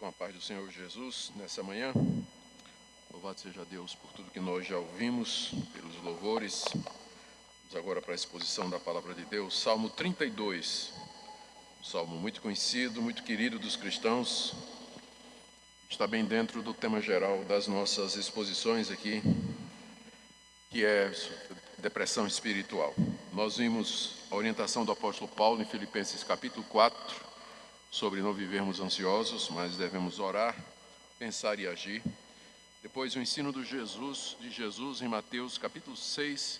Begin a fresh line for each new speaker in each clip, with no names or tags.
Com a paz do Senhor Jesus, nessa manhã, louvado seja Deus por tudo que nós já ouvimos, pelos louvores. Vamos agora para a exposição da palavra de Deus, Salmo 32, um salmo muito conhecido, muito querido dos cristãos, está bem dentro do tema geral das nossas exposições aqui, que é depressão espiritual. Nós vimos a orientação do apóstolo Paulo em Filipenses capítulo 4, sobre não vivermos ansiosos, mas devemos orar, pensar e agir. Depois o ensino de Jesus em Mateus capítulo 6,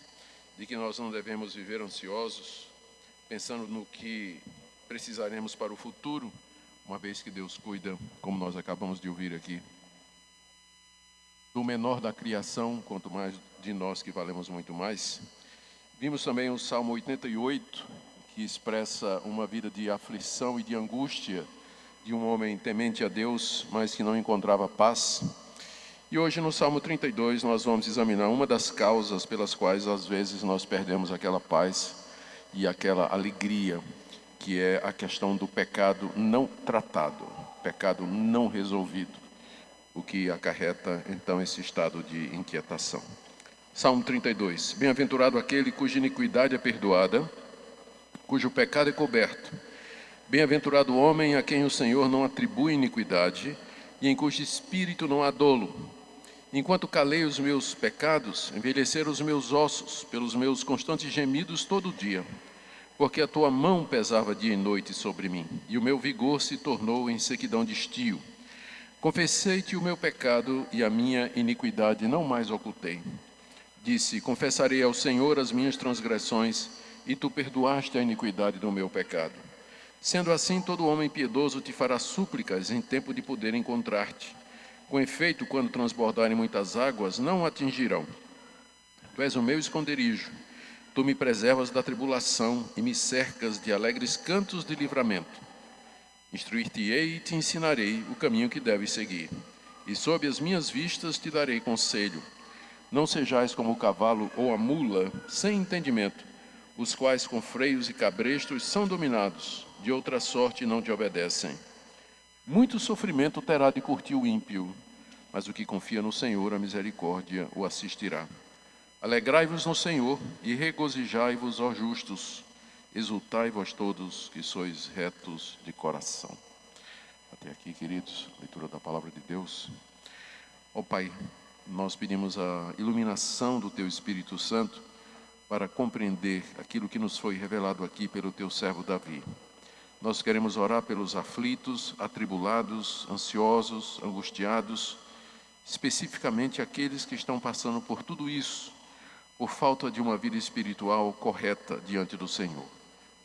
de que nós não devemos viver ansiosos, pensando no que precisaremos para o futuro, uma vez que Deus cuida, como nós acabamos de ouvir aqui, do menor da criação, quanto mais de nós que valemos muito mais. Vimos também o Salmo 88, que expressa uma vida de aflição e de angústia de um homem temente a Deus, mas que não encontrava paz. E hoje no Salmo 32 nós vamos examinar uma das causas pelas quais às vezes nós perdemos aquela paz e aquela alegria, que é a questão do pecado não tratado, pecado não resolvido, o que acarreta então esse estado de inquietação. Salmo 32. Bem-aventurado aquele cuja iniquidade é perdoada, cujo pecado é coberto. Bem-aventurado o homem a quem o Senhor não atribui iniquidade e em cujo espírito não há dolo. Enquanto calei os meus pecados, envelheceram os meus ossos pelos meus constantes gemidos todo dia, porque a tua mão pesava dia e noite sobre mim, e o meu vigor se tornou em sequidão de estio. Confessei-te o meu pecado e a minha iniquidade não mais ocultei. Disse: confessarei ao Senhor as minhas transgressões, e tu perdoaste a iniquidade do meu pecado. Sendo assim, todo homem piedoso te fará súplicas em tempo de poder encontrar-te. Com efeito, quando transbordarem muitas águas, não o atingirão. Tu és o meu esconderijo. Tu me preservas da tribulação e me cercas de alegres cantos de livramento. Instruir-te-ei e te ensinarei o caminho que deves seguir. E sob as minhas vistas te darei conselho. Não sejais como o cavalo ou a mula, sem entendimento, os quais com freios e cabrestos são dominados, de outra sorte não te obedecem. Muito sofrimento terá de curtir o ímpio, mas o que confia no Senhor, a misericórdia o assistirá. Alegrai-vos no Senhor e regozijai-vos, ó justos, exultai vós todos que sois retos de coração. Até aqui, queridos, leitura da palavra de Deus. Ó Pai, nós pedimos a iluminação do Teu Espírito Santo para compreender aquilo que nos foi revelado aqui pelo Teu servo Davi. Nós queremos orar pelos aflitos, atribulados, ansiosos, angustiados, especificamente aqueles que estão passando por tudo isso, por falta de uma vida espiritual correta diante do Senhor.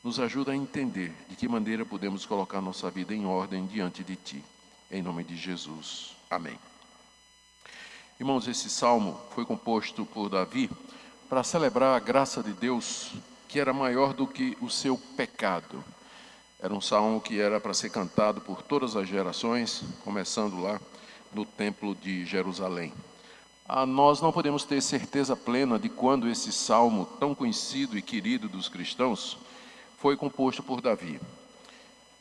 Nos ajuda a entender de que maneira podemos colocar nossa vida em ordem diante de Ti. Em nome de Jesus. Amém. Irmãos, esse salmo foi composto por Davi para celebrar a graça de Deus, que era maior do que o seu pecado. Era um salmo que era para ser cantado por todas as gerações, começando lá no Templo de Jerusalém. Nós não podemos ter certeza plena de quando esse salmo, tão conhecido e querido dos cristãos, foi composto por Davi.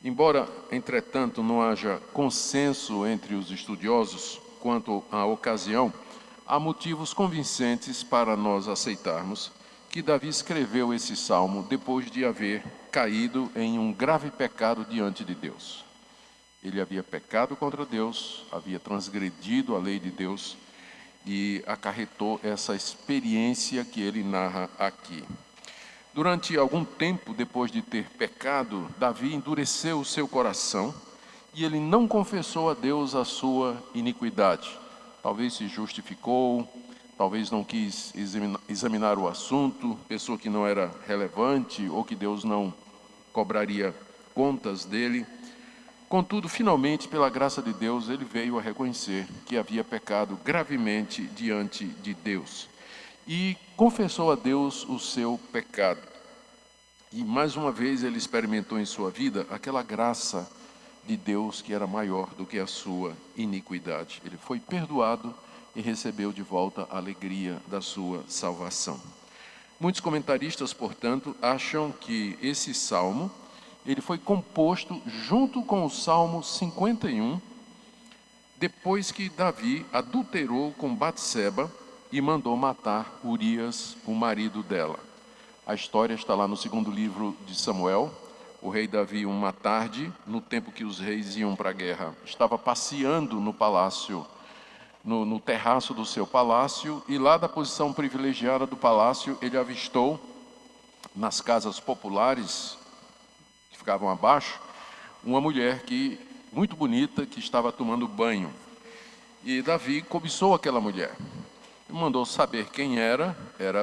Embora, entretanto, não haja consenso entre os estudiosos quanto à ocasião, há motivos convincentes para nós aceitarmos que Davi escreveu esse salmo depois de haver caído em um grave pecado diante de Deus. Ele havia pecado contra Deus, havia transgredido a lei de Deus e acarretou essa experiência que ele narra aqui. Durante algum tempo depois de ter pecado, Davi endureceu o seu coração e ele não confessou a Deus a sua iniquidade. Talvez se justificou, talvez não quis examinar o assunto, pensou que não era relevante ou que Deus não cobraria contas dele. Contudo, finalmente, pela graça de Deus, ele veio a reconhecer que havia pecado gravemente diante de Deus e confessou a Deus o seu pecado. E mais uma vez ele experimentou em sua vida aquela graça de Deus que era maior do que a sua iniquidade. Ele foi perdoado e recebeu de volta a alegria da sua salvação. Muitos comentaristas, portanto, acham que esse salmo ele foi composto junto com o Salmo 51 depois que Davi adulterou com Batseba e mandou matar Urias, o marido dela. A história está lá no segundo livro de Samuel. O rei Davi, uma tarde, no tempo que os reis iam para a guerra, estava passeando no palácio, no terraço do seu palácio, e lá da posição privilegiada do palácio, ele avistou, nas casas populares que ficavam abaixo, uma mulher muito bonita que estava tomando banho. E Davi cobiçou aquela mulher. Mandou saber quem era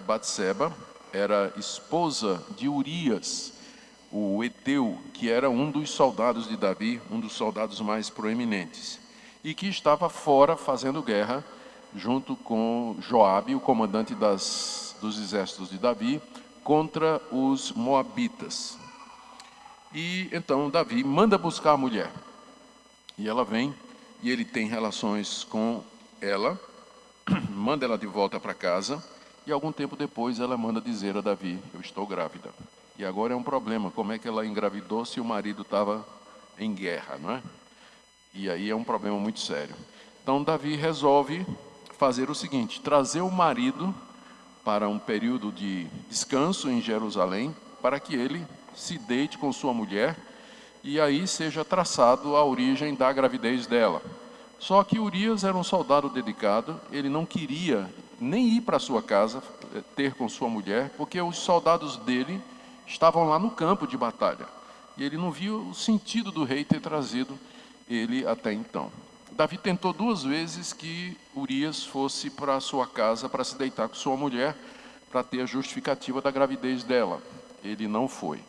Batseba, era esposa de Urias, o Eteu, que era um dos soldados de Davi, um dos soldados mais proeminentes, e que estava fora fazendo guerra junto com Joabe, o comandante dos exércitos de Davi, contra os moabitas. E então Davi manda buscar a mulher, e ela vem, e ele tem relações com ela, manda ela de volta para casa, e algum tempo depois ela manda dizer a Davi: eu estou grávida. E agora é um problema, como é que ela engravidou se o marido estava em guerra, não é? E aí é um problema muito sério. Então Davi resolve fazer o seguinte: trazer o marido para um período de descanso em Jerusalém, para que ele se deite com sua mulher, e aí seja traçado a origem da gravidez dela. Só que Urias era um soldado dedicado, ele não queria nem ir para sua casa ter com sua mulher, porque os soldados dele estavam lá no campo de batalha. E ele não viu o sentido do rei ter trazido ele até então. Davi tentou 2 vezes que Urias fosse para sua casa para se deitar com sua mulher, para ter a justificativa da gravidez dela. Ele não foi.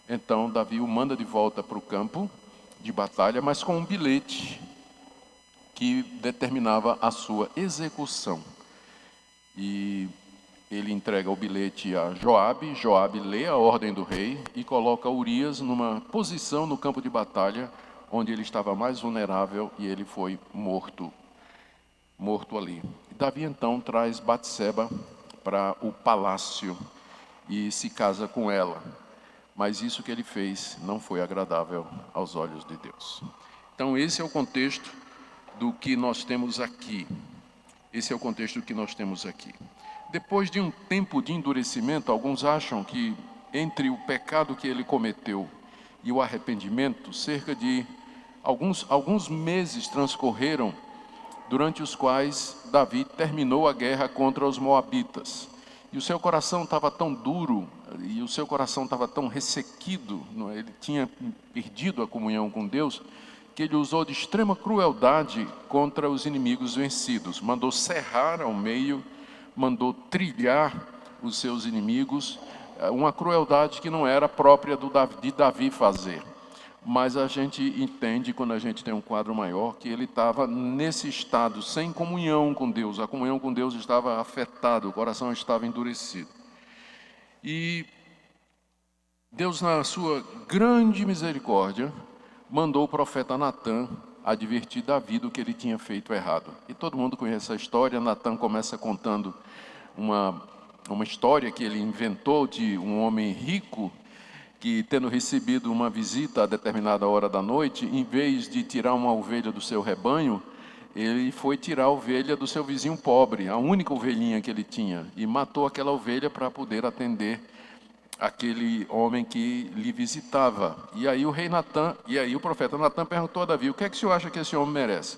Então Davi o manda de volta para o campo de batalha, mas com um bilhete que determinava a sua execução. E ele entrega o bilhete a Joabe, Joabe lê a ordem do rei e coloca Urias numa posição no campo de batalha onde ele estava mais vulnerável, e ele foi morto ali. Davi então traz Batseba para o palácio e se casa com ela. Mas isso que ele fez não foi agradável aos olhos de Deus. Então esse é o contexto do que nós temos aqui. Esse é o contexto do que nós temos aqui. Depois de um tempo de endurecimento, alguns acham que entre o pecado que ele cometeu e o arrependimento, cerca de alguns meses transcorreram, durante os quais Davi terminou a guerra contra os moabitas. E o seu coração estava tão duro, e o seu coração estava tão ressequido, ele tinha perdido a comunhão com Deus, que ele usou de extrema crueldade contra os inimigos vencidos. Mandou serrar ao meio, mandou trilhar os seus inimigos, uma crueldade que não era própria de Davi fazer. Mas a gente entende, quando a gente tem um quadro maior, que ele estava nesse estado, sem comunhão com Deus. A comunhão com Deus estava afetada, o coração estava endurecido. E Deus, na sua grande misericórdia, mandou o profeta Natã advertir Davi do que ele tinha feito errado. E todo mundo conhece a história. Natã começa contando uma história que ele inventou de um homem rico que, tendo recebido uma visita a determinada hora da noite, em vez de tirar uma ovelha do seu rebanho, ele foi tirar a ovelha do seu vizinho pobre, a única ovelhinha que ele tinha, e matou aquela ovelha para poder atender aquele homem que lhe visitava. E aí o profeta Natã perguntou a Davi: o que é que o senhor acha que esse homem merece?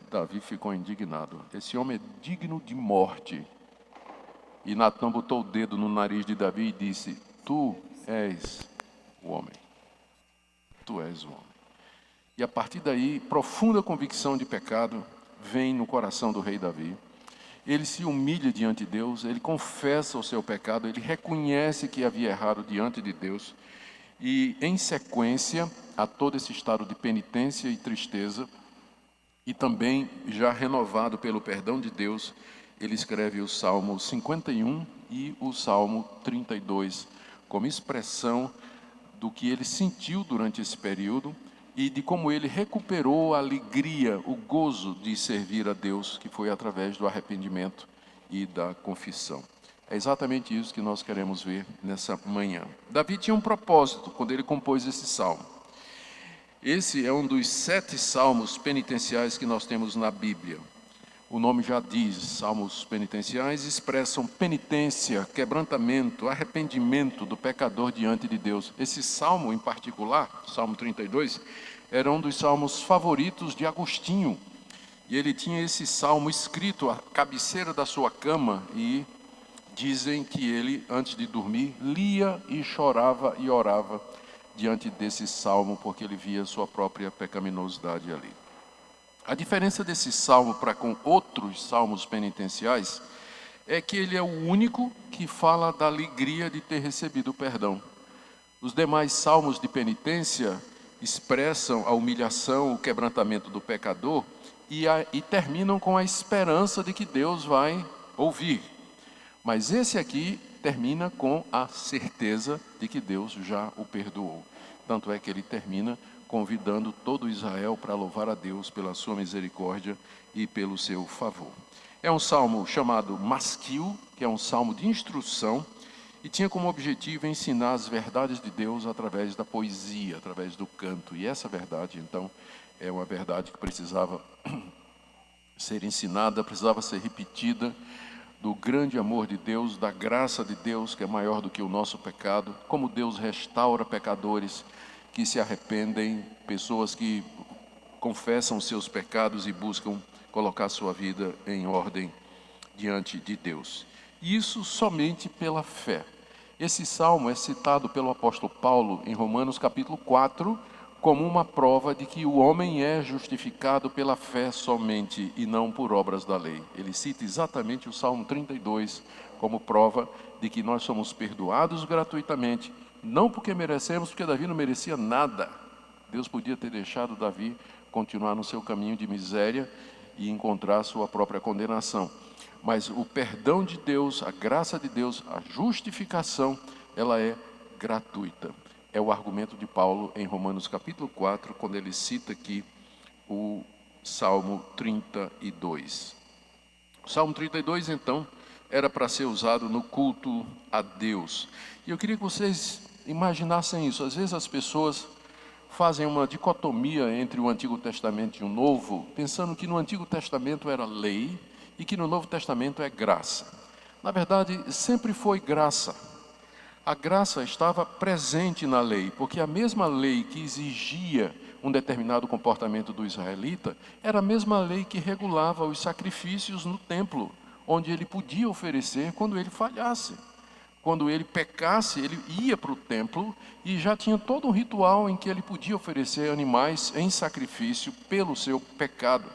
Davi ficou indignado. Esse homem é digno de morte. E Natã botou o dedo no nariz de Davi e disse: tu és o homem. Tu és o homem. E a partir daí, profunda convicção de pecado vem no coração do rei Davi. Ele se humilha diante de Deus, ele confessa o seu pecado, ele reconhece que havia errado diante de Deus. E, em sequência a todo esse estado de penitência e tristeza, e também já renovado pelo perdão de Deus, ele escreve o Salmo 51 e o Salmo 32, como expressão do que ele sentiu durante esse período e de como ele recuperou a alegria, o gozo de servir a Deus, que foi através do arrependimento e da confissão. É exatamente isso que nós queremos ver nessa manhã. Davi tinha um propósito quando ele compôs esse salmo. Esse é um dos 7 salmos penitenciais que nós temos na Bíblia. O nome já diz, salmos penitenciais expressam penitência, quebrantamento, arrependimento do pecador diante de Deus. Esse salmo em particular, Salmo 32, era um dos salmos favoritos de Agostinho. E ele tinha esse salmo escrito à cabeceira da sua cama e dizem que ele, antes de dormir, lia e chorava e orava diante desse salmo, porque ele via sua própria pecaminosidade ali. A diferença desse salmo para com outros salmos penitenciais é que ele é o único que fala da alegria de ter recebido o perdão. Os demais salmos de penitência expressam a humilhação, o quebrantamento do pecador e terminam com a esperança de que Deus vai ouvir. Mas esse aqui termina com a certeza de que Deus já o perdoou. Tanto é que ele termina convidando todo Israel para louvar a Deus pela sua misericórdia e pelo seu favor. É um salmo chamado Masquil, que é um salmo de instrução, e tinha como objetivo ensinar as verdades de Deus através da poesia, através do canto. E essa verdade, então, é uma verdade que precisava ser ensinada, precisava ser repetida, do grande amor de Deus, da graça de Deus, que é maior do que o nosso pecado, como Deus restaura pecadores que se arrependem, pessoas que confessam seus pecados e buscam colocar sua vida em ordem diante de Deus. E isso somente pela fé. Esse salmo é citado pelo apóstolo Paulo em Romanos capítulo 4, como uma prova de que o homem é justificado pela fé somente e não por obras da lei. Ele cita exatamente o Salmo 32 como prova de que nós somos perdoados gratuitamente, não porque merecemos, porque Davi não merecia nada. Deus podia ter deixado Davi continuar no seu caminho de miséria e encontrar sua própria condenação. Mas o perdão de Deus, a graça de Deus, a justificação, ela é gratuita. É o argumento de Paulo em Romanos capítulo 4, quando ele cita aqui o Salmo 32. O Salmo 32, então, era para ser usado no culto a Deus. E eu queria que vocês imaginassem isso. Às vezes as pessoas fazem uma dicotomia entre o Antigo Testamento e o Novo, pensando que no Antigo Testamento era lei e que no Novo Testamento é graça. Na verdade, sempre foi graça. A graça estava presente na lei, porque a mesma lei que exigia um determinado comportamento do israelita, era a mesma lei que regulava os sacrifícios no templo, onde ele podia oferecer quando ele falhasse. Quando ele pecasse, ele ia para o templo e já tinha todo um ritual em que ele podia oferecer animais em sacrifício pelo seu pecado.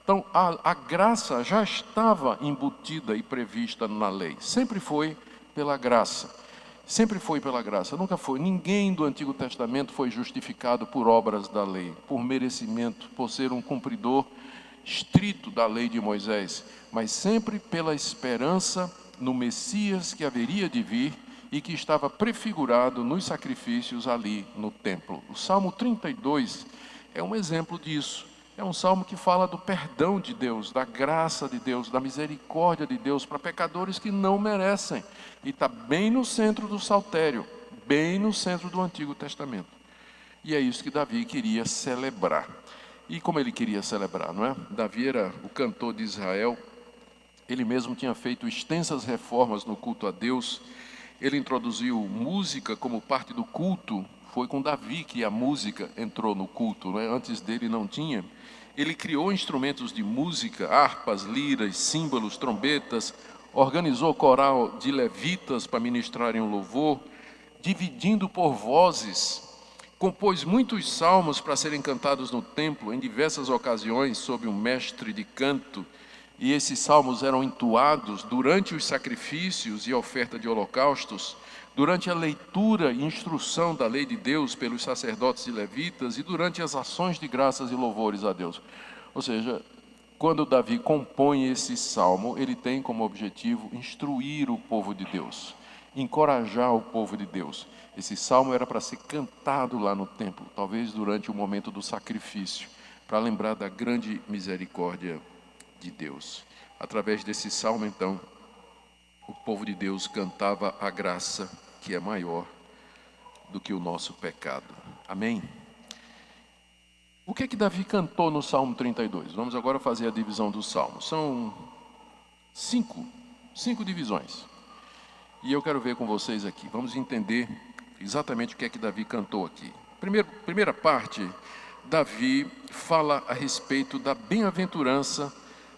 Então, a graça já estava embutida e prevista na lei. Sempre foi pela graça. Sempre foi pela graça, nunca foi. Ninguém do Antigo Testamento foi justificado por obras da lei, por merecimento, por ser um cumpridor estrito da lei de Moisés, mas sempre pela esperança no Messias que haveria de vir e que estava prefigurado nos sacrifícios ali no templo. O Salmo 32 é um exemplo disso. É um salmo que fala do perdão de Deus, da graça de Deus, da misericórdia de Deus para pecadores que não merecem. E está bem no centro do saltério, bem no centro do Antigo Testamento. E é isso que Davi queria celebrar. E como ele queria celebrar, não é? Davi era o cantor de Israel, ele mesmo tinha feito extensas reformas no culto a Deus, ele introduziu música como parte do culto, foi com Davi que a música entrou no culto, não é? Antes dele não tinha. Ele criou instrumentos de música, harpas, liras, símbolos, trombetas, organizou coral de levitas para ministrarem o louvor, dividindo por vozes, compôs muitos salmos para serem cantados no templo em diversas ocasiões sob um mestre de canto, e esses salmos eram entoados durante os sacrifícios e oferta de holocaustos, durante a leitura e instrução da lei de Deus pelos sacerdotes e levitas e durante as ações de graças e louvores a Deus. Ou seja, quando Davi compõe esse salmo, ele tem como objetivo instruir o povo de Deus, encorajar o povo de Deus. Esse salmo era para ser cantado lá no templo, talvez durante o momento do sacrifício, para lembrar da grande misericórdia de Deus. Através desse salmo, então, o povo de Deus cantava a graça que é maior do que o nosso pecado. Amém? O que é que Davi cantou no Salmo 32? Vamos agora fazer a divisão dos salmos. São cinco divisões. E eu quero ver com vocês aqui. Vamos entender exatamente o que é que Davi cantou aqui. Primeira parte, Davi fala a respeito da bem-aventurança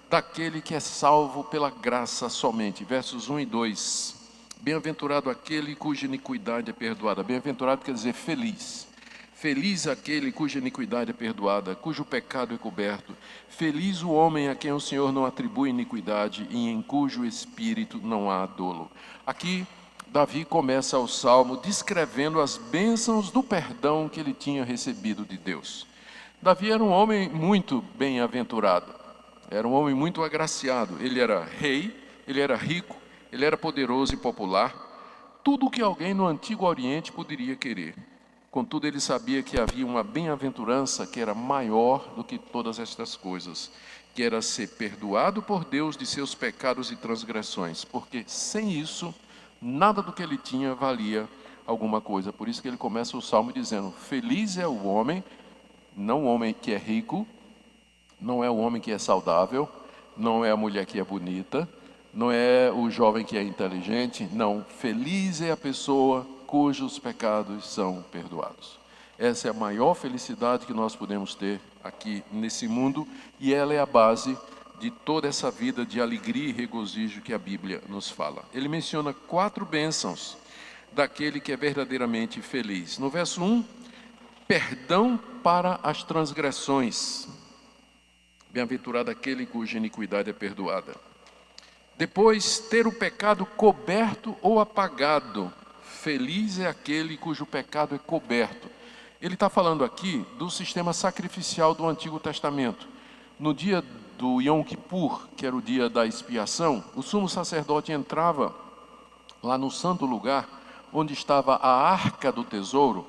daquele que é salvo pela graça somente. Versos 1 e 2. Bem-aventurado aquele cuja iniquidade é perdoada. Bem-aventurado quer dizer feliz. Feliz aquele cuja iniquidade é perdoada, cujo pecado é coberto. Feliz o homem a quem o Senhor não atribui iniquidade e em cujo espírito não há dolo. Aqui, Davi começa o salmo descrevendo as bênçãos do perdão que ele tinha recebido de Deus. Davi era um homem muito bem-aventurado, era um homem muito agraciado. Ele era rei, ele era rico, ele era poderoso e popular. Tudo o que alguém no Antigo Oriente poderia querer. Contudo, ele sabia que havia uma bem-aventurança que era maior do que todas estas coisas, que era ser perdoado por Deus de seus pecados e transgressões, porque sem isso, nada do que ele tinha valia alguma coisa. Por isso que ele começa o salmo dizendo: feliz é o homem, não o homem que é rico, não é o homem que é saudável, não é a mulher que é bonita, não é o jovem que é inteligente, não. Feliz é a pessoa cujos pecados são perdoados. Essa é a maior felicidade que nós podemos ter aqui nesse mundo e ela é a base de toda essa vida de alegria e regozijo que a Bíblia nos fala. Ele menciona 4 bênçãos daquele que é verdadeiramente feliz. No verso 1, perdão para as transgressões. Bem-aventurado aquele cuja iniquidade é perdoada. Depois, ter o pecado coberto ou apagado. Feliz é aquele cujo pecado é coberto. Ele está falando aqui do sistema sacrificial do Antigo Testamento. No dia do Yom Kippur, que era o dia da expiação, o sumo sacerdote entrava lá no santo lugar, onde estava a arca do tesouro,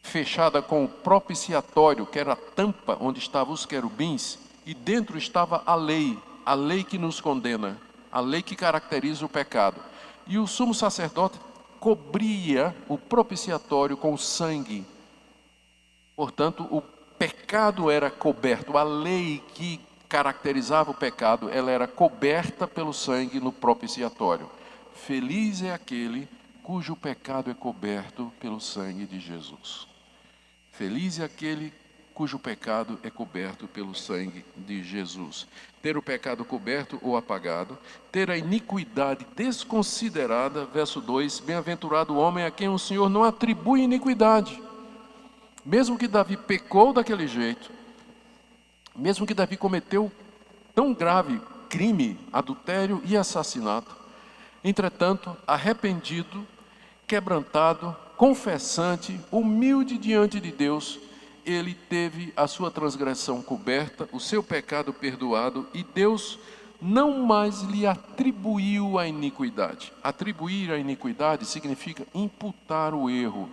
fechada com o propiciatório, que era a tampa onde estavam os querubins, e dentro estava a lei que nos condena, a lei que caracteriza o pecado. E o sumo sacerdote cobria o propiciatório com sangue. Portanto, o pecado era coberto, a lei que caracterizava o pecado, ela era coberta pelo sangue no propiciatório. Feliz é aquele cujo pecado é coberto pelo sangue de Jesus. Feliz é aquele cujo pecado é coberto pelo sangue de Jesus. Ter o pecado coberto ou apagado, ter a iniquidade desconsiderada, verso 2, bem-aventurado o homem a quem o Senhor não atribui iniquidade. Mesmo que Davi pecou daquele jeito, mesmo que Davi cometeu tão grave crime, adultério e assassinato, entretanto, arrependido, quebrantado, confessante, humilde diante de Deus, ele teve a sua transgressão coberta, o seu pecado perdoado, e Deus não mais lhe atribuiu a iniquidade. Atribuir a iniquidade significa imputar o erro.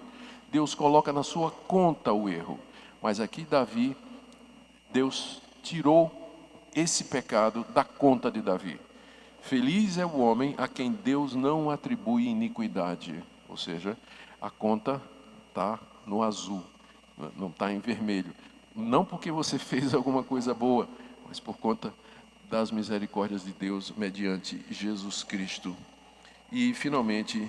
Deus coloca na sua conta o erro. Mas aqui Davi, Deus tirou esse pecado da conta de Davi. Feliz é o homem a quem Deus não atribui iniquidade. Ou seja, a conta está no azul, não está em vermelho. Não porque você fez alguma coisa boa, mas por conta das misericórdias de Deus mediante Jesus Cristo. E, finalmente,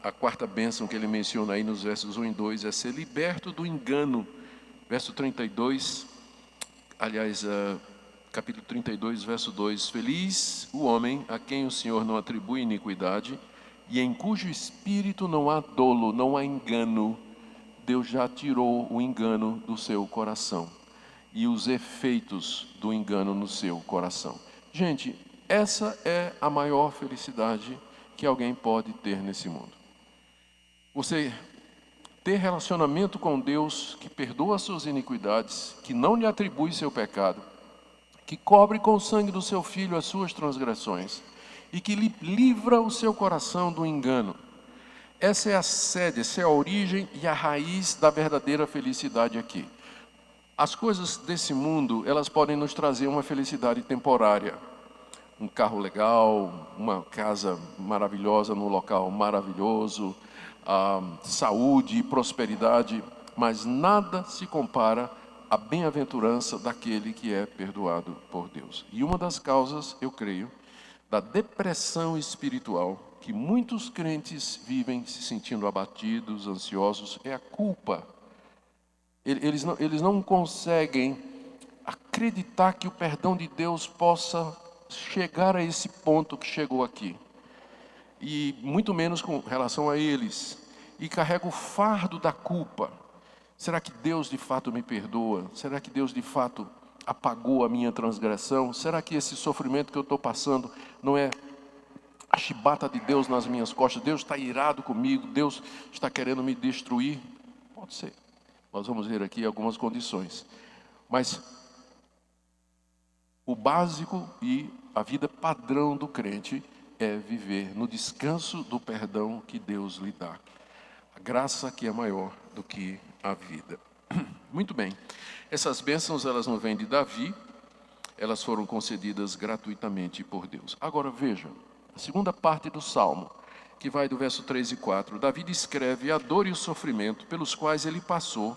a 4ª bênção que ele menciona aí nos versos 1 e 2 é ser liberto do engano. Verso 32, aliás, capítulo 32, verso 2. Feliz o homem a quem o Senhor não atribui iniquidade e em cujo espírito não há dolo, não há engano. Deus já tirou o engano do seu coração e os efeitos do engano no seu coração. Gente, essa é a maior felicidade que alguém pode ter nesse mundo. Você ter relacionamento com Deus que perdoa as suas iniquidades, que não lhe atribui seu pecado, que cobre com o sangue do seu Filho as suas transgressões e que lhe livra o seu coração do engano. Essa é a sede, essa é a origem e a raiz da verdadeira felicidade aqui. As coisas desse mundo, elas podem nos trazer uma felicidade temporária. Um carro legal, uma casa maravilhosa num local maravilhoso, saúde, prosperidade, mas nada se compara a bem-aventurança daquele que é perdoado por Deus. E uma das causas, eu creio, da depressão espiritual que muitos crentes vivem se sentindo abatidos, ansiosos, é a culpa. Eles não conseguem acreditar que o perdão de Deus possa chegar a esse ponto que chegou aqui. E muito menos com relação a eles. E carrega o fardo da culpa. Será que Deus de fato me perdoa? Será que Deus de fato apagou a minha transgressão? Será que esse sofrimento que eu estou passando não é a chibata de Deus nas minhas costas? Deus está irado comigo? Deus está querendo me destruir? Pode ser. Nós vamos ver aqui algumas condições. Mas o básico e a vida padrão do crente é viver no descanso do perdão que Deus lhe dá. A graça que é maior do que a vida. Muito bem. Essas bênçãos, elas não vêm de Davi, elas foram concedidas gratuitamente por Deus. Agora veja, a segunda parte do Salmo, que vai do verso 3 e 4. Davi descreve a dor e o sofrimento pelos quais ele passou,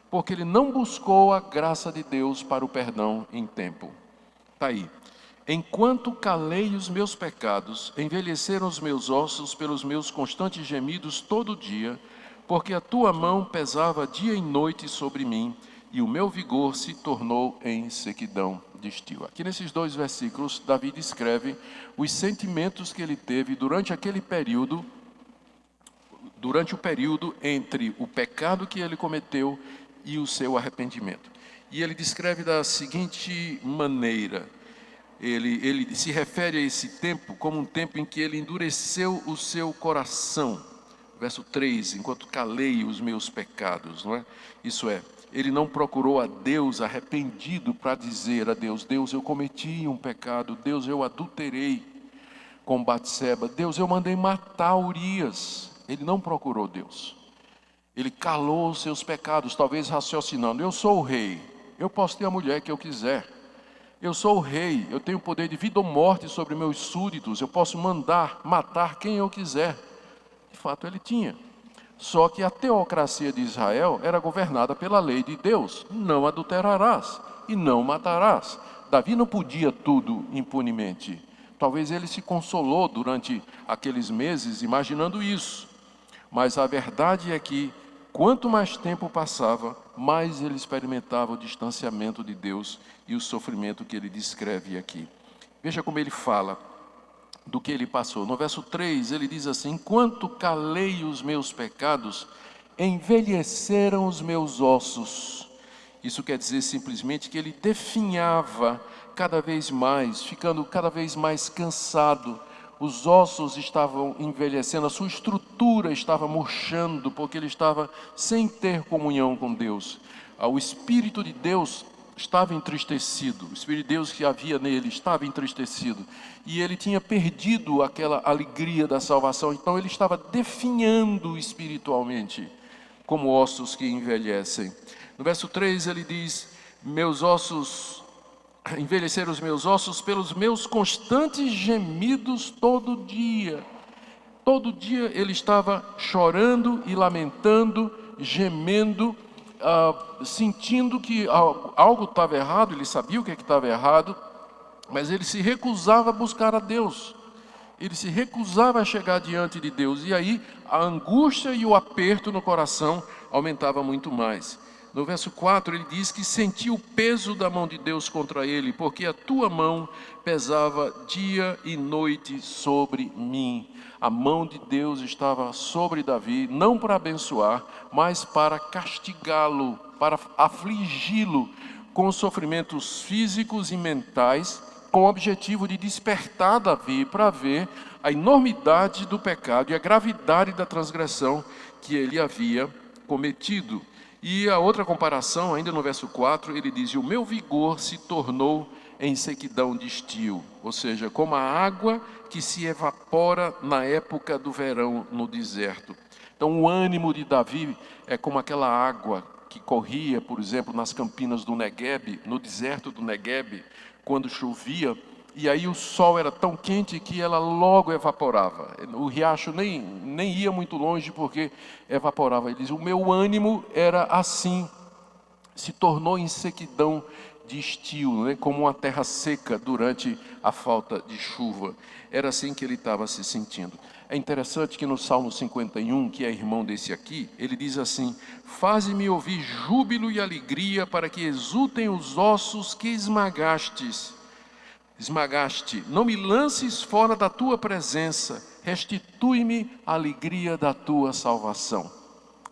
porque ele não buscou a graça de Deus para o perdão em tempo. Está aí. Enquanto calei os meus pecados, envelheceram os meus ossos pelos meus constantes gemidos todo dia, porque a tua mão pesava dia e noite sobre mim, e o meu vigor se tornou em sequidão de estio. Aqui nesses dois versículos, Davi descreve os sentimentos que ele teve durante aquele período, durante o período entre o pecado que ele cometeu e o seu arrependimento. E ele descreve da seguinte maneira: ele se refere a esse tempo como um tempo em que ele endureceu o seu coração. Verso 3, enquanto calei os meus pecados, não é? Isso é, ele não procurou a Deus arrependido para dizer a Deus: Deus, eu cometi um pecado, Deus, eu adulterei com Batseba, Deus, eu mandei matar Urias. Ele não procurou Deus. Ele calou os seus pecados, talvez raciocinando: eu sou o rei, eu posso ter a mulher que eu quiser. Eu sou o rei, eu tenho poder de vida ou morte sobre meus súditos, eu posso mandar matar quem eu quiser. De fato, ele tinha. Só que a teocracia de Israel era governada pela lei de Deus: não adulterarás e não matarás. Davi não podia tudo impunemente. Talvez ele se consolou durante aqueles meses imaginando isso. Mas a verdade é que, quanto mais tempo passava, mais ele experimentava o distanciamento de Deus e o sofrimento que ele descreve aqui. Veja como ele fala do que ele passou. No verso 3, ele diz assim: enquanto calei os meus pecados, envelheceram os meus ossos. Isso quer dizer simplesmente que ele definhava cada vez mais, ficando cada vez mais cansado. Os ossos estavam envelhecendo, a sua estrutura estava murchando, porque ele estava sem ter comunhão com Deus. O Espírito de Deus estava entristecido, o Espírito de Deus que havia nele estava entristecido, e ele tinha perdido aquela alegria da salvação, então ele estava definhando espiritualmente, como ossos que envelhecem. No verso 3 ele diz: meus ossos, envelheceram os meus ossos pelos meus constantes gemidos todo dia. Todo dia ele estava chorando e lamentando, gemendo, sentindo que algo estava errado. Ele sabia o que estava errado, mas ele se recusava a buscar a Deus. Ele se recusava a chegar diante de Deus. E aí a angústia e o aperto no coração aumentava muito mais. No verso 4 ele diz que sentiu o peso da mão de Deus contra ele, porque a tua mão pesava dia e noite sobre mim. A mão de Deus estava sobre Davi, não para abençoar, mas para castigá-lo, para afligi-lo com sofrimentos físicos e mentais, com o objetivo de despertar Davi para ver a enormidade do pecado e a gravidade da transgressão que ele havia cometido. E a outra comparação, ainda no verso 4, ele diz: o meu vigor se tornou em sequidão de estio, ou seja, como a água que se evapora na época do verão no deserto. Então o ânimo de Davi é como aquela água que corria, por exemplo, nas campinas do Negueb, no deserto do Negueb, quando chovia, e aí o sol era tão quente que ela logo evaporava. O riacho nem ia muito longe porque evaporava. Ele diz: o meu ânimo era assim, se tornou em sequidão de estio, né? Como uma terra seca durante a falta de chuva. Era assim que ele estava se sentindo. É interessante que no Salmo 51, que é irmão desse aqui, ele diz assim: faze-me ouvir júbilo e alegria, para que exultem os ossos que esmagaste. Não me lances fora da tua presença, restitui-me a alegria da tua salvação.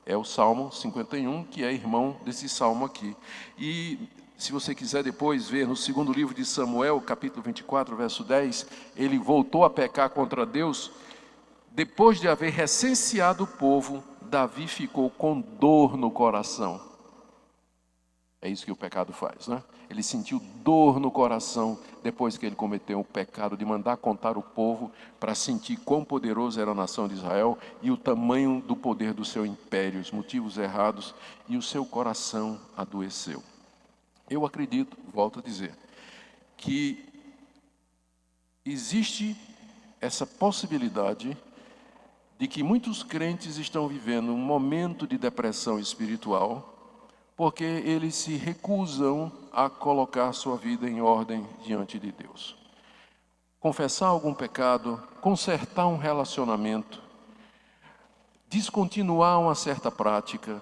É o Salmo 51, que é irmão desse salmo aqui. E se você quiser depois ver no segundo livro de Samuel, capítulo 24, verso 10, ele voltou a pecar contra Deus. Depois de haver recenseado o povo, Davi ficou com dor no coração. É isso que o pecado faz, né? Ele sentiu dor no coração depois que ele cometeu o pecado de mandar contar o povo para sentir quão poderoso era a nação de Israel e o tamanho do poder do seu império, os motivos errados, e o seu coração adoeceu. Eu acredito, volto a dizer, que existe essa possibilidade de que muitos crentes estão vivendo um momento de depressão espiritual, porque eles se recusam a colocar sua vida em ordem diante de Deus. Confessar algum pecado, consertar um relacionamento, descontinuar uma certa prática,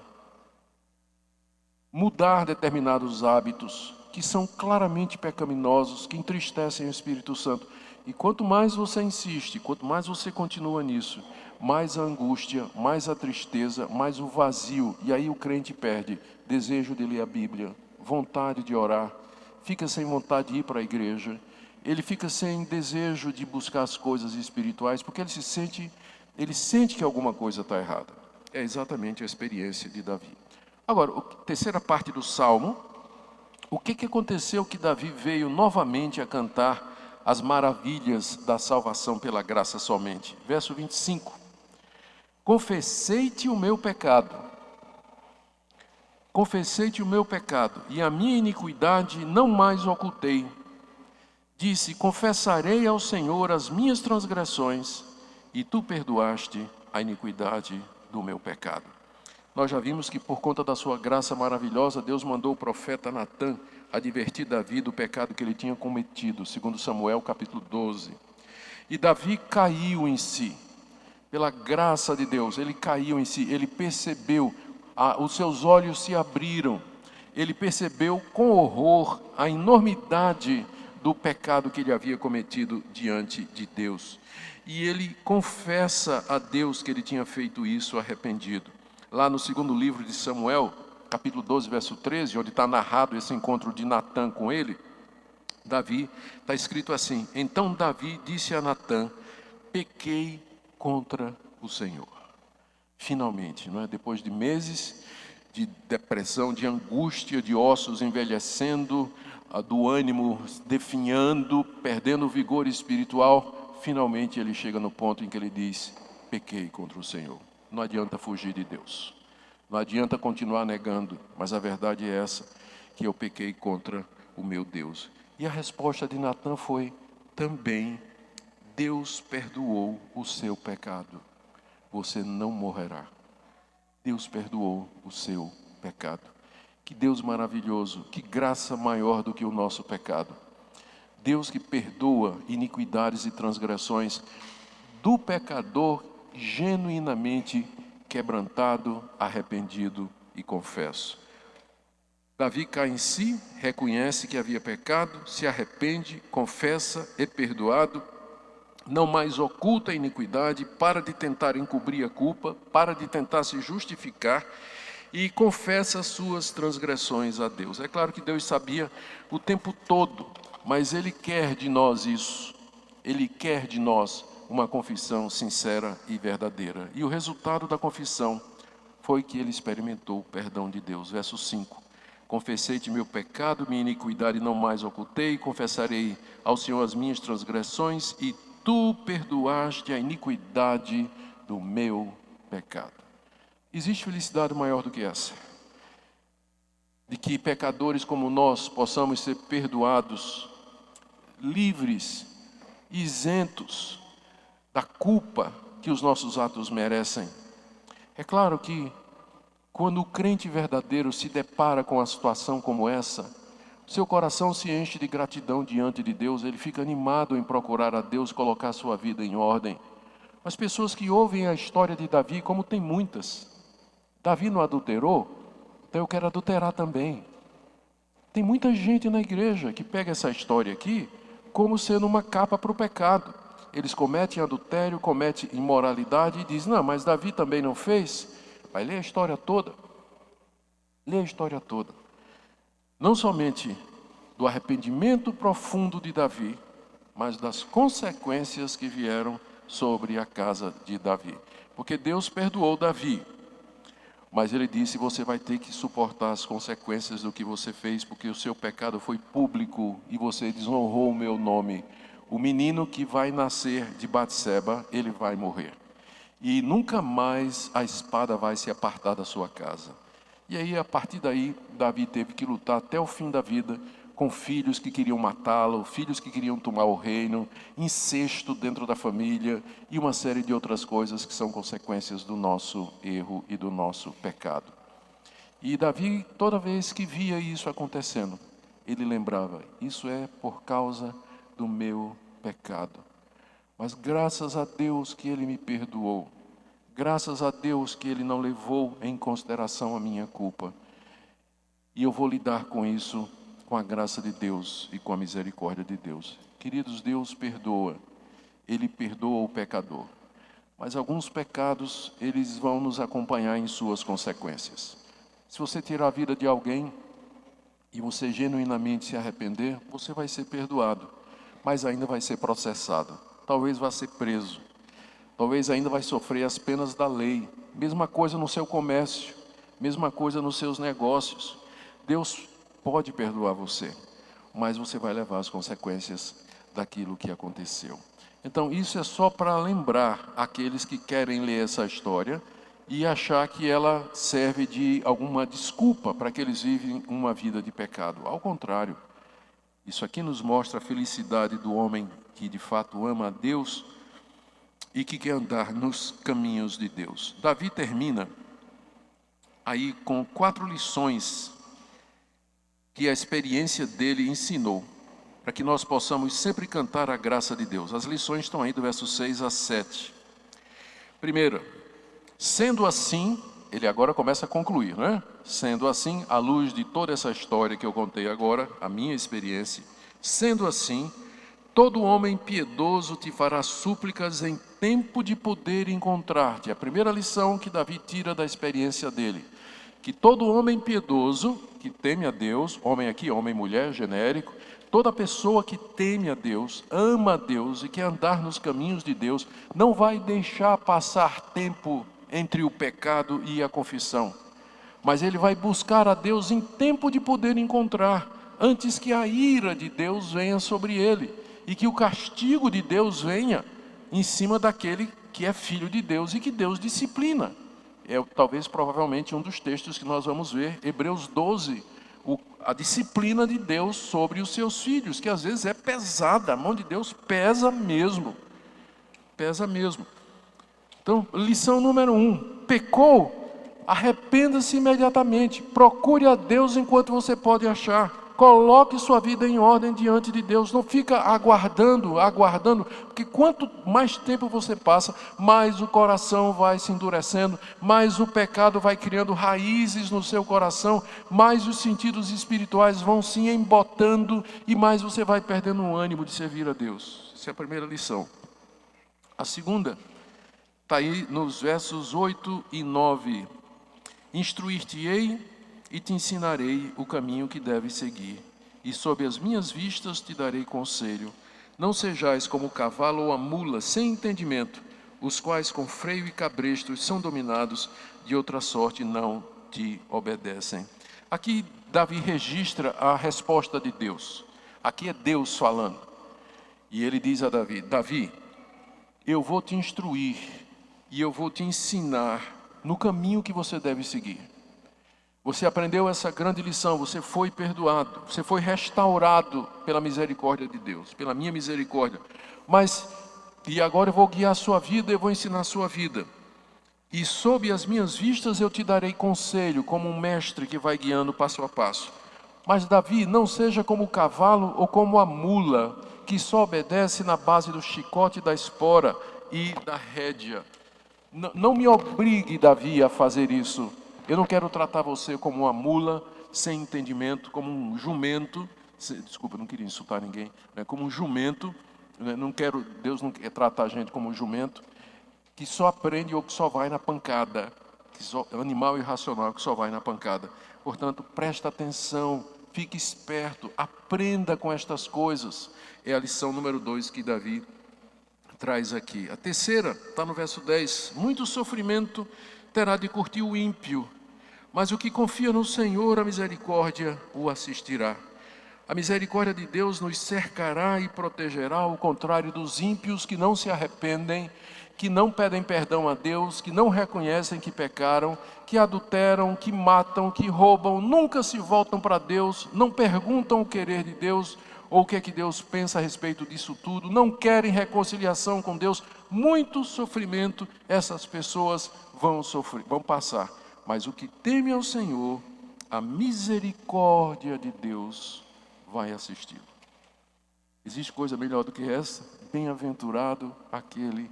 mudar determinados hábitos que são claramente pecaminosos, que entristecem o Espírito Santo. E quanto mais você insiste, quanto mais você continua nisso, mais a angústia, mais a tristeza, mais o vazio. E aí o crente perde desejo de ler a Bíblia, vontade de orar, fica sem vontade de ir para a igreja, ele fica sem desejo de buscar as coisas espirituais, porque ele sente que alguma coisa está errada. É exatamente a experiência de Davi. Agora, a terceira parte do Salmo, o que aconteceu que Davi veio novamente a cantar as maravilhas da salvação pela graça somente? Verso 25. Confessei-te o meu pecado, e a minha iniquidade não mais ocultei. Disse: confessarei ao Senhor as minhas transgressões, e tu perdoaste a iniquidade do meu pecado. Nós já vimos que por conta da sua graça maravilhosa, Deus mandou o profeta Natã advertir Davi do pecado que ele tinha cometido, segundo Samuel capítulo 12. E Davi caiu em si, pela graça de Deus, ele caiu em si, ele percebeu, os seus olhos se abriram, ele percebeu com horror a enormidade do pecado que ele havia cometido diante de Deus. E ele confessa a Deus que ele tinha feito isso arrependido. Lá no segundo livro de Samuel, capítulo 12, verso 13, onde está narrado esse encontro de Natã com ele, Davi, está escrito assim: então Davi disse a Natã: pequei contra o Senhor. Finalmente, não é? Depois de meses de depressão, de angústia, de ossos envelhecendo, do ânimo definhando, perdendo o vigor espiritual, finalmente ele chega no ponto em que ele diz: pequei contra o Senhor. Não adianta fugir de Deus, não adianta continuar negando, mas a verdade é essa, que eu pequei contra o meu Deus. E a resposta de Natã foi: também Deus perdoou o seu pecado, você não morrerá. Deus perdoou o seu pecado. Que Deus maravilhoso, que graça maior do que o nosso pecado. Deus que perdoa iniquidades e transgressões do pecador genuinamente quebrantado, arrependido e confesso. Davi cai em si, reconhece que havia pecado, se arrepende, confessa, é perdoado, não mais oculta a iniquidade, para de tentar encobrir a culpa, para de tentar se justificar e confessa as suas transgressões a Deus. É claro que Deus sabia o tempo todo, mas Ele quer de nós isso. Ele quer de nós uma confissão sincera e verdadeira. E o resultado da confissão foi que ele experimentou o perdão de Deus. Verso 5. Confessei-te meu pecado, minha iniquidade não mais ocultei, confessarei ao Senhor as minhas transgressões, e tu perdoaste a iniquidade do meu pecado. Existe felicidade maior do que essa? De que pecadores como nós possamos ser perdoados, livres, isentos da culpa que os nossos atos merecem. É claro que Quando o crente verdadeiro se depara com uma situação como essa, seu coração se enche de gratidão diante de Deus, ele fica animado em procurar a Deus, colocar sua vida em ordem. As pessoas que ouvem a história de Davi, como tem muitas, Davi não adulterou, então eu quero adulterar também. Tem muita gente na igreja que pega essa história aqui como sendo uma capa para o pecado. Eles cometem adultério, cometem imoralidade e dizem, não, mas Davi também não fez. Vai ler a história toda. Lê a história toda. Não somente do arrependimento profundo de Davi, mas das consequências que vieram sobre a casa de Davi. Porque Deus perdoou Davi, mas ele disse, você vai ter que suportar as consequências do que você fez, porque o seu pecado foi público e você desonrou o meu nome. O menino que vai nascer de Batseba, ele vai morrer. E nunca mais a espada vai se apartar da sua casa. E aí, a partir daí, Davi teve que lutar até o fim da vida com filhos que queriam matá-lo, filhos que queriam tomar o reino, incesto dentro da família e uma série de outras coisas que são consequências do nosso erro e do nosso pecado. E Davi, toda vez que via isso acontecendo, ele lembrava, isso é por causa do meu pecado. Mas graças a Deus que Ele me perdoou. Graças a Deus que Ele não levou em consideração a minha culpa. E eu vou lidar com isso com a graça de Deus e com a misericórdia de Deus. Queridos, Deus perdoa. Ele perdoa o pecador. Mas alguns pecados, eles vão nos acompanhar em suas consequências. Se você tirar a vida de alguém e você genuinamente se arrepender, você vai ser perdoado, mas ainda vai ser processado. Talvez vá ser preso. Talvez ainda vai sofrer as penas da lei. Mesma coisa no seu comércio. Mesma coisa nos seus negócios. Deus pode perdoar você, mas você vai levar as consequências daquilo que aconteceu. Então isso é só para lembrar aqueles que querem ler essa história e achar que ela serve de alguma desculpa para que eles vivem uma vida de pecado. Ao contrário, isso aqui nos mostra a felicidade do homem que de fato ama a Deus e que quer andar nos caminhos de Deus. Davi termina aí com 4 lições que a experiência dele ensinou, para que nós possamos sempre cantar a graça de Deus. As lições estão aí do verso 6 a 7. Primeira, sendo assim, ele agora começa a concluir, não é? Sendo assim, à luz de toda essa história que eu contei agora, a minha experiência, sendo assim, todo homem piedoso te fará súplicas em tempo de poder encontrar-te. A primeira lição que Davi tira da experiência dele. Que todo homem piedoso, que teme a Deus, homem aqui, homem, mulher, genérico, toda pessoa que teme a Deus, ama a Deus e quer andar nos caminhos de Deus, não vai deixar passar tempo entre o pecado e a confissão. Mas ele vai buscar a Deus em tempo de poder encontrar, antes que a ira de Deus venha sobre ele e que o castigo de Deus venha em cima daquele que é filho de Deus e que Deus disciplina. É talvez, provavelmente, um dos textos que nós vamos ver, Hebreus 12, a disciplina de Deus sobre os seus filhos, que às vezes é pesada, a mão de Deus pesa mesmo. Pesa mesmo. Então, lição número 1, pecou, arrependa-se imediatamente, procure a Deus enquanto você pode achar. Coloque sua vida em ordem diante de Deus, não fica aguardando, porque quanto mais tempo você passa, mais o coração vai se endurecendo, mais o pecado vai criando raízes no seu coração, mais os sentidos espirituais vão se embotando e mais você vai perdendo o ânimo de servir a Deus. Essa é a primeira lição. A segunda está aí nos versos 8 e 9. Instruir-te-ei e te ensinarei o caminho que deves seguir, e sob as minhas vistas te darei conselho. Não sejais como o cavalo ou a mula sem entendimento, os quais com freio e cabrestos são dominados, de outra sorte não te obedecem. Aqui Davi registra a resposta de Deus. Aqui é Deus falando. E ele diz a Davi, Davi, eu vou te instruir e eu vou te ensinar no caminho que você deve seguir. Você aprendeu essa grande lição, você foi perdoado, você foi restaurado pela misericórdia de Deus, pela minha misericórdia. E agora eu vou guiar a sua vida, eu vou ensinar a sua vida. E sob as minhas vistas eu te darei conselho, como um mestre que vai guiando passo a passo. Mas Davi, não seja como o cavalo ou como a mula, que só obedece na base do chicote, da espora e da rédea. Não me obrigue, Davi, a fazer isso. Eu não quero tratar você como uma mula sem entendimento, como um jumento. Desculpa, eu não queria insultar ninguém. Né? Como um jumento. Né? Deus não quer tratar a gente como um jumento que só aprende ou que só vai na pancada. Animal irracional que só vai na pancada. Portanto, presta atenção, fique esperto, aprenda com estas coisas. É a lição número 2 que Davi traz aqui. A terceira está no verso 10. Muito sofrimento terá de curtir o ímpio, mas o que confia no Senhor, a misericórdia o assistirá. A misericórdia de Deus nos cercará e protegerá, ao contrário dos ímpios que não se arrependem, que não pedem perdão a Deus, que não reconhecem que pecaram, que adulteram, que matam, que roubam, nunca se voltam para Deus, não perguntam o querer de Deus ou o que é que Deus pensa a respeito disso tudo, não querem reconciliação com Deus. Muito sofrimento essas pessoas vão sofrer, vão passar. Mas o que teme ao Senhor, a misericórdia de Deus vai assisti-lo. Existe coisa melhor do que essa? Bem-aventurado aquele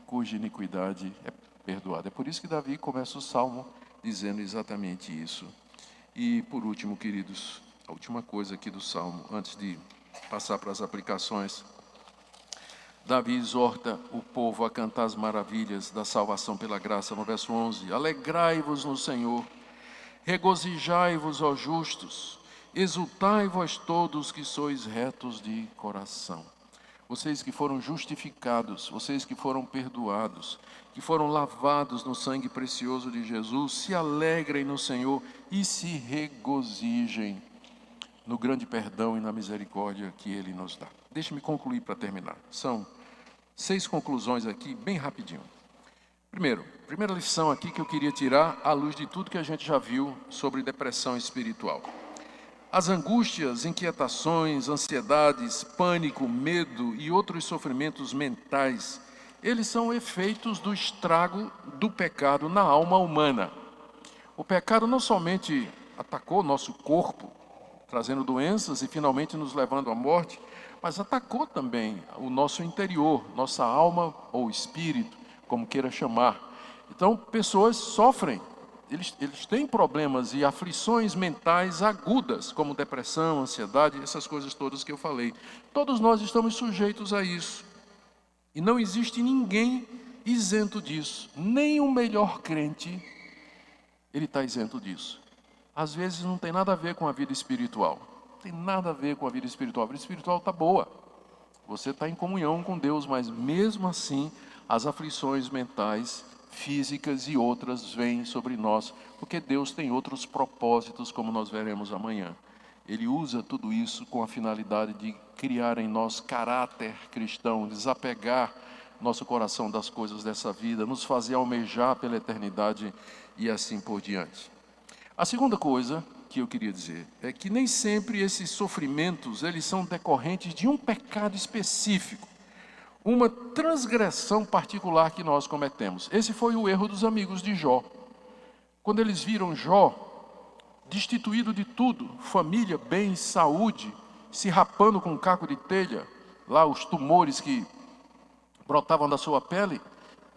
cuja iniquidade é perdoada. É por isso que Davi começa o Salmo dizendo exatamente isso. E por último, queridos, a última coisa aqui do Salmo, antes de passar para as aplicações, Davi exorta o povo a cantar as maravilhas da salvação pela graça, no verso 11. Alegrai-vos no Senhor, regozijai-vos, ó justos, exultai vós todos que sois retos de coração. Vocês que foram justificados, vocês que foram perdoados, que foram lavados no sangue precioso de Jesus, se alegrem no Senhor e se regozijem no grande perdão e na misericórdia que Ele nos dá. Deixe-me concluir para terminar. São 6 conclusões aqui, bem rapidinho. Primeira lição aqui que eu queria tirar à luz de tudo que a gente já viu sobre depressão espiritual. As angústias, inquietações, ansiedades, pânico, medo e outros sofrimentos mentais, eles são efeitos do estrago do pecado na alma humana. O pecado não somente atacou nosso corpo, trazendo doenças e finalmente nos levando à morte, mas atacou também o nosso interior, nossa alma ou espírito, como queira chamar. Então, pessoas sofrem. Eles têm problemas e aflições mentais agudas, como depressão, ansiedade, essas coisas todas que eu falei. Todos nós estamos sujeitos a isso. E não existe ninguém isento disso. Nem o melhor crente, ele está isento disso. Às vezes não tem nada a ver com a vida espiritual. Não tem nada a ver com a vida espiritual. A vida espiritual está boa. Você está em comunhão com Deus, mas mesmo assim, as aflições mentais, físicas e outras vêm sobre nós, porque Deus tem outros propósitos, como nós veremos amanhã. Ele usa tudo isso com a finalidade de criar em nós caráter cristão, desapegar nosso coração das coisas dessa vida, nos fazer almejar pela eternidade e assim por diante. A segunda coisa que eu queria dizer é que nem sempre esses sofrimentos, eles são decorrentes de um pecado específico, uma transgressão particular que nós cometemos. Esse foi o erro dos amigos de Jó. Quando eles viram Jó destituído de tudo, família, bens, saúde, se rapando com um caco de telha, lá os tumores que brotavam da sua pele,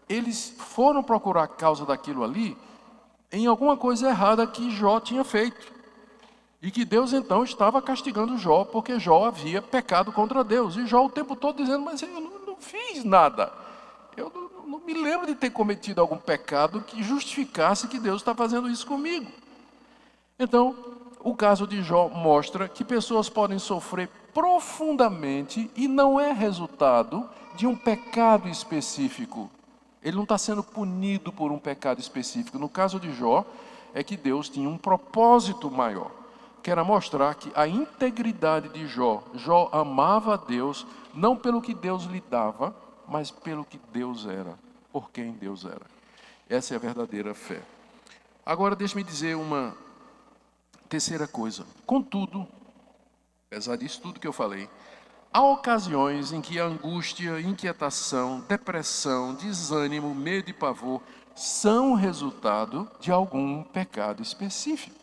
eles foram procurar a causa daquilo ali em alguma coisa errada que Jó tinha feito. E que Deus então estava castigando Jó, porque Jó havia pecado contra Deus. E Jó o tempo todo dizendo, mas eu não fiz nada. Eu não me lembro de ter cometido algum pecado que justificasse que Deus está fazendo isso comigo. Então, o caso de Jó mostra que pessoas podem sofrer profundamente e não é resultado de um pecado específico. Ele não está sendo punido por um pecado específico. No caso de Jó, é que Deus tinha um propósito maior, que era mostrar que a integridade de Jó, Jó amava a Deus, não pelo que Deus lhe dava, mas pelo que Deus era, por quem Deus era. Essa é a verdadeira fé. Agora, deixe-me dizer uma terceira coisa. Contudo, apesar disso tudo que eu falei, há ocasiões em que a angústia, inquietação, depressão, desânimo, medo e pavor são resultado de algum pecado específico,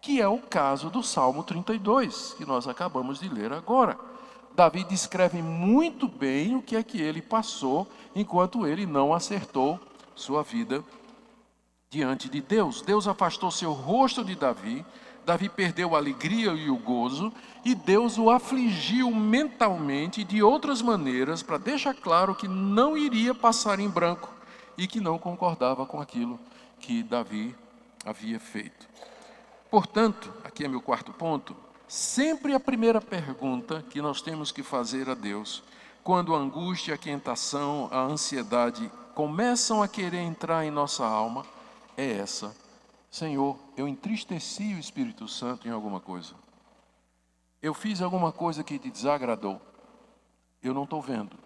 que é o caso do Salmo 32, que nós acabamos de ler agora. Davi descreve muito bem o que é que ele passou enquanto ele não acertou sua vida diante de Deus. Deus afastou seu rosto de Davi, Davi perdeu a alegria e o gozo, e Deus o afligiu mentalmente de outras maneiras para deixar claro que não iria passar em branco e que não concordava com aquilo que Davi havia feito. Portanto, aqui é meu quarto ponto, sempre a primeira pergunta que nós temos que fazer a Deus, quando a angústia, a tentação, a ansiedade começam a querer entrar em nossa alma, é essa: Senhor, eu entristeci o Espírito Santo em alguma coisa? Eu fiz alguma coisa que te desagradou? Eu não estou vendo.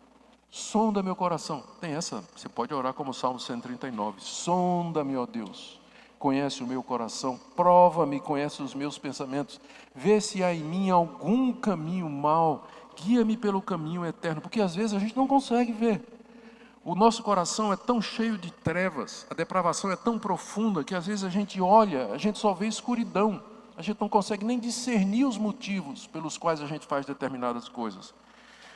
Sonda meu coração. Tem essa, você pode orar como o Salmo 139. Sonda-me, ó Deus. Conhece o meu coração, prova-me, conhece os meus pensamentos. Vê se há em mim algum caminho mau. Guia-me pelo caminho eterno. Porque às vezes a gente não consegue ver. O nosso coração é tão cheio de trevas, a depravação é tão profunda que às vezes a gente olha, a gente só vê escuridão. A gente não consegue nem discernir os motivos pelos quais a gente faz determinadas coisas.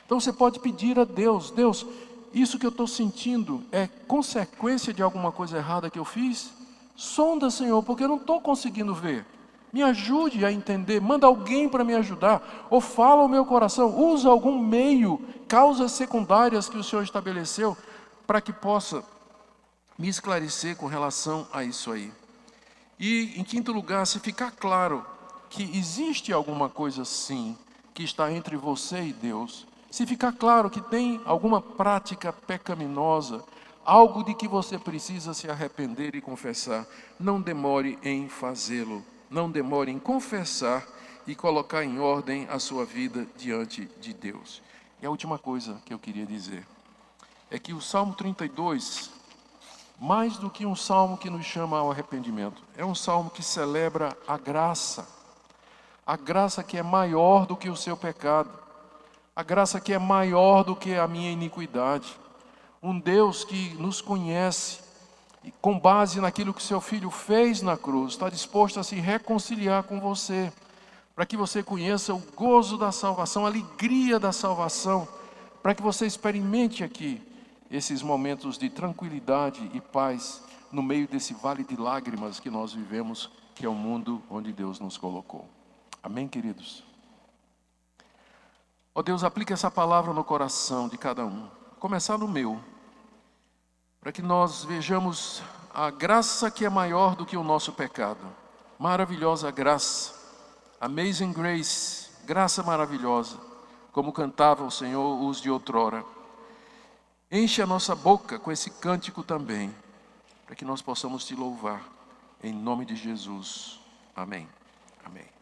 Então você pode pedir a Deus: Deus, isso que eu estou sentindo é consequência de alguma coisa errada que eu fiz? Sonda, Senhor, porque eu não estou conseguindo ver. Me ajude a entender, manda alguém para me ajudar, ou fala ao meu coração, usa algum meio, causas secundárias que o Senhor estabeleceu, para que possa me esclarecer com relação a isso aí. E, em quinto lugar, se ficar claro que existe alguma coisa sim, que está entre você e Deus, se ficar claro que tem alguma prática pecaminosa, algo de que você precisa se arrepender e confessar, não demore em fazê-lo, não demore em confessar e colocar em ordem a sua vida diante de Deus. E a última coisa que eu queria dizer é que o Salmo 32, mais do que um salmo que nos chama ao arrependimento, é um salmo que celebra a graça que é maior do que o seu pecado, a graça que é maior do que a minha iniquidade. Um Deus que nos conhece e, com base naquilo que seu Filho fez na cruz, está disposto a se reconciliar com você, para que você conheça o gozo da salvação, a alegria da salvação, para que você experimente aqui esses momentos de tranquilidade e paz no meio desse vale de lágrimas que nós vivemos, que é o mundo onde Deus nos colocou. Amém, queridos? Ó Deus, aplica essa palavra no coração de cada um, começar no meu, para que nós vejamos a graça que é maior do que o nosso pecado. Maravilhosa graça, amazing grace, graça maravilhosa, como cantava o Senhor os de outrora. Enche a nossa boca com esse cântico também, para que nós possamos te louvar, em nome de Jesus. Amém. Amém.